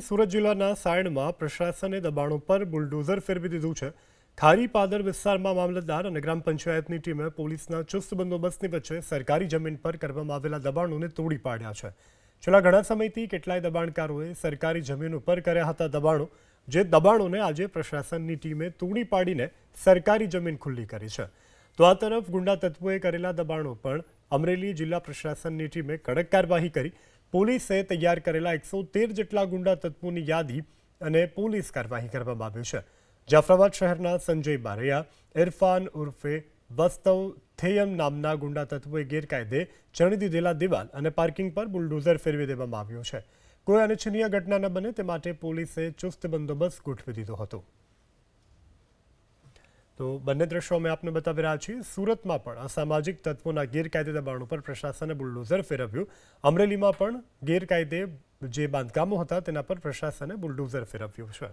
સુરત જિલ્લાના સાયણમાં પ્રશાસને દબાણો પર બુલડોઝર ફેરવી દીધું છે। ખારી પાદર વિસ્તારમાં મામલતદાર અને ગ્રામ પંચાયતની ટીમે પોલીસના ચુસ્ત બંદોબસ્તની વચ્ચે સરકારી જમીન પર કરવામાં આવેલા દબાણોને તોડી પાડ્યા છે। છેલ્લા ઘણા સમયથી કેટલાય દબાણકારોએ સરકારી જમીન ઉપર કર્યા હતા દબાણો, જે દબાણોને આજે પ્રશાસનની ટીમે તોડી પાડીને સરકારી જમીન ખુલ્લી કરી છે। તો આ તરફ ગુંડા તત્વોએ કરેલા દબાણો પણ અમરેલી જિલ્લા પ્રશાસનની ટીમે કડક કાર્યવાહી કરી પોલીસે તૈયાર કરેલા 113 જેટલા ગુંડા તત્વોની યાદી અને પોલીસ કાર્યવાહી કરવામાં આવી છે। જાફરાબાદ શહેરના સંજય બારૈયા, ઇરફાન ઉર્ફે વસ્તવ થેયમ નામના ગુંડા તત્વોએ ગેરકાયદે ચણી દીધેલા દિવાલ અને પાર્કિંગ પર બુલડોઝર ફેરવી દેવામાં આવ્યો છે। કોઈ અનિચ્છનીય ઘટના ન બને તે માટે પોલીસે ચુસ્ત બંદોબસ્ત ગોઠવી દીધો હતો। તો બંને દ્રશ્યો અમે આપને બતાવી રહ્યા છીએ। સુરતમાં પણ અસામાજિક તત્વોના ગેરકાયદે દબાણો પર પ્રશાસને બુલડોઝર ફેરવ્યું। અમરેલીમાં પણ ગેરકાયદે જે બાંધકામો હતા તેના પર પ્રશાસને બુલડોઝર ફેરવ્યું છે।